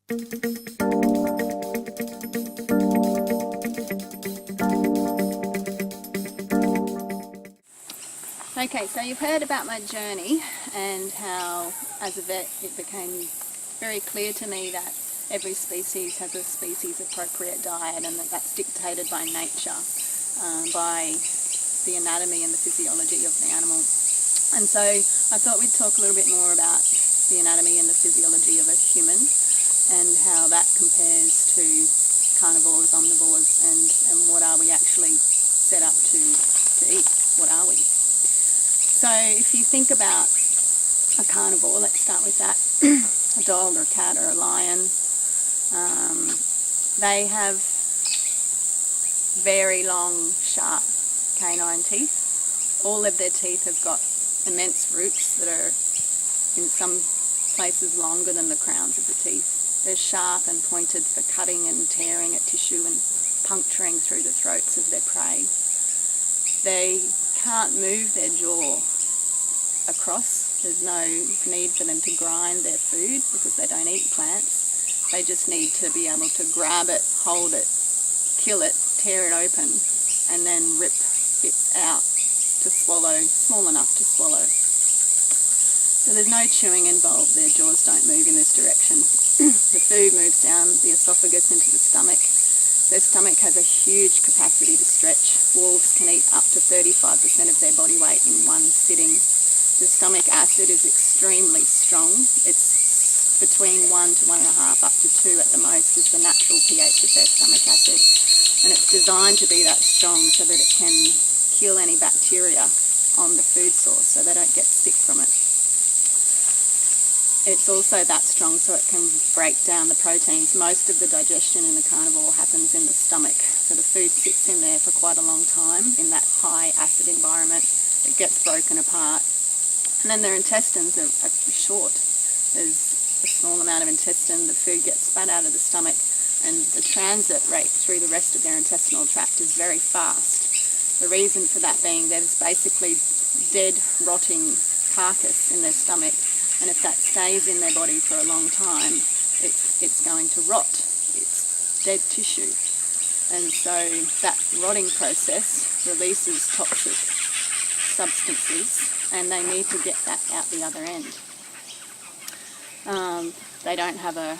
Okay, so you've heard about my journey and how, as a vet, it became very clear to me that every species has a species-appropriate diet, and that's dictated by nature, by the anatomy and the physiology of the animal. And so I thought we'd talk a little bit more about the anatomy and the physiology of a human and how that compares to carnivores, omnivores, and what are we actually set up to eat? What are we? So if you think about a carnivore, let's start with that, a dog or a cat or a lion, they have very long, sharp canine teeth. All of their teeth have got immense roots that are in some places longer than the crowns of the teeth. They're sharp and pointed for cutting and tearing at tissue and puncturing through the throats of their prey. They can't move their jaw across. There's no need for them to grind their food because they don't eat plants. They just need to be able to grab it, hold it, kill it, tear it open, and then rip bits out to swallow, small enough to swallow. So there's no chewing involved. Their jaws don't move in this direction. The food moves down the esophagus into the stomach. Their stomach has a huge capacity to stretch. Wolves can eat up to 35% of their body weight in one sitting. The stomach acid is extremely strong. It's between 1 to 1.5 up to 2 at the most is the natural pH of their stomach acid. And it's designed to be that strong so that it can kill any bacteria on the food source so they don't get sick from it. It's also that strong so it can break down the proteins. Most of the digestion in the carnivore happens in the stomach. So the food sits in there for quite a long time in that high acid environment. It gets broken apart. And then their intestines are short. There's a small amount of intestine. The food gets spat out of the stomach, and the transit rate through the rest of their intestinal tract is very fast. The reason for that being there's basically dead, rotting carcass in their stomach, and if that stays in their body for a long time, it's going to rot. It's dead tissue. And so that rotting process releases toxic substances, and they need to get that out the other end. They don't have a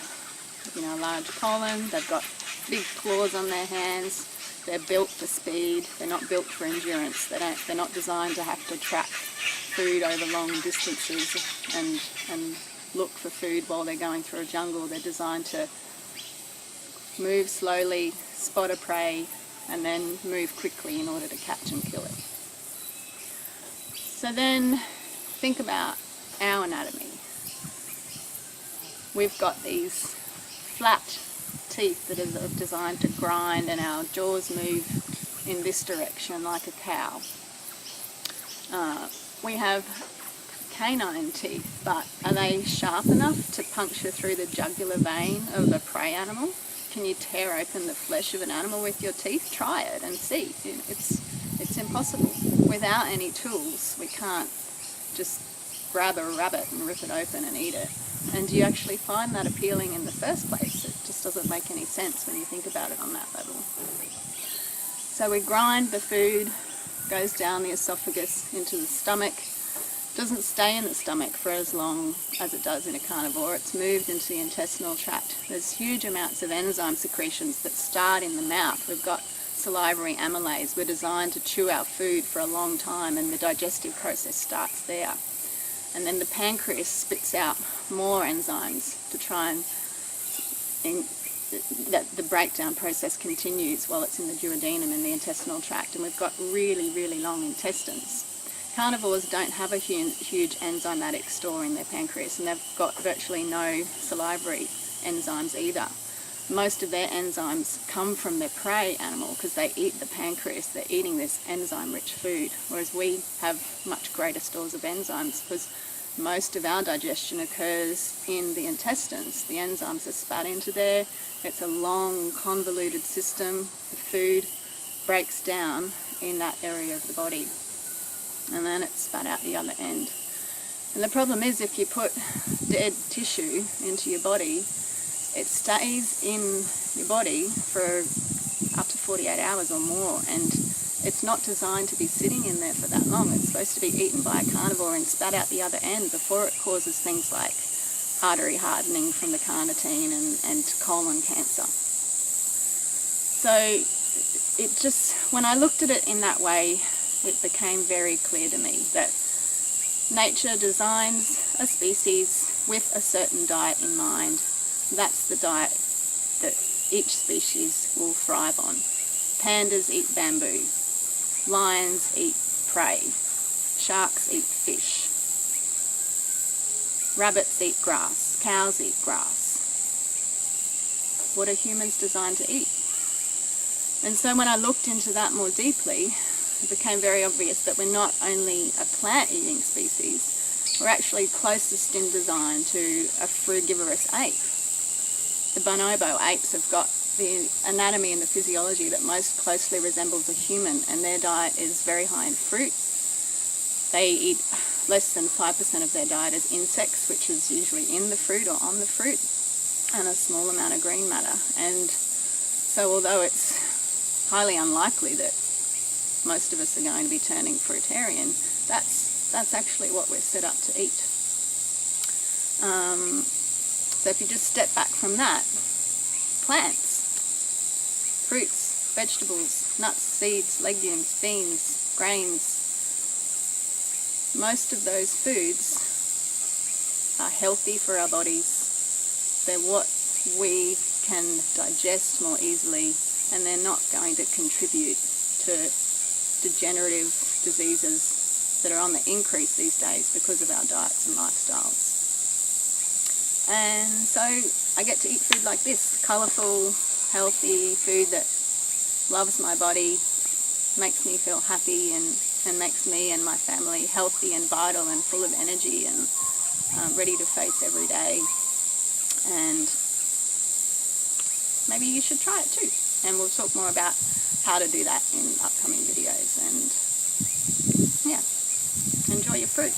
large colon. They've got big claws on their hands. They're built for speed. They're not built for endurance. They're not designed to have to track food over long distances and look for food while they're going through a jungle. They're designed to move slowly, spot a prey, and then move quickly in order to catch and kill it. So then think about our anatomy. We've got these flat teeth that are designed to grind, and our jaws move in this direction like a cow. We have canine teeth, but are they sharp enough to puncture through the jugular vein of a prey animal? Can you tear open the flesh of an animal with your teeth? Try it and see. It's impossible. Without any tools, we can't just grab a rabbit and rip it open and eat it. And do you actually find that appealing in the first place? It just doesn't make any sense when you think about it on that level. So we grind the food, goes down the esophagus into the stomach. Doesn't stay in the stomach for as long as it does in a carnivore. It's moved into the intestinal tract. There's huge amounts of enzyme secretions that start in the mouth. We've got salivary amylase. We're designed to chew our food for a long time, and the digestive process starts there. And then the pancreas spits out more enzymes to try and that the breakdown process continues while it's in the duodenum in the intestinal tract, and we've got really, really long intestines. Carnivores don't have a huge enzymatic store in their pancreas, and they've got virtually no salivary enzymes either. Most of their enzymes come from their prey animal because they eat the pancreas. They're eating this enzyme-rich food, whereas we have much greater stores of enzymes because most of our digestion occurs in the intestines. The enzymes are spat into there. It's a long, convoluted system. The food breaks down in that area of the body, and then it's spat out the other end. And the problem is, if you put dead tissue into your body, it stays in your body for up to 48 hours or more, and it's not designed to be sitting in there for that long. It's supposed to be eaten by a carnivore and spat out the other end before it causes things like artery hardening from the carnitine and colon cancer. So it just, when I looked at it in that way, it became very clear to me that nature designs a species with a certain diet in mind. That's the diet that each species will thrive on. Pandas eat bamboo. Lions eat prey. Sharks eat fish. Rabbits eat grass. Cows eat grass. What are humans designed to eat? And so when I looked into that more deeply, it became very obvious that we're not only a plant-eating species, we're actually closest in design to a frugivorous ape. The bonobo apes have got the anatomy and the physiology that most closely resembles a human, and their diet is very high in fruit. They eat less than 5% of their diet as insects, which is usually in the fruit or on the fruit, and a small amount of green matter. And so although it's highly unlikely that most of us are going to be turning fruitarian, that's actually what we're set up to eat. So if you just step back from that, plants, fruits, vegetables, nuts, seeds, legumes, beans, grains, most of those foods are healthy for our bodies. They're what we can digest more easily, and they're not going to contribute to degenerative diseases that are on the increase these days because of our diets and lifestyles. And so I get to eat food like this, colourful, healthy food that loves my body, makes me feel happy, and makes me and my family healthy and vital and full of energy and ready to face every day. And maybe you should try it too. And we'll talk more about how to do that in upcoming videos. And yeah, enjoy your fruit.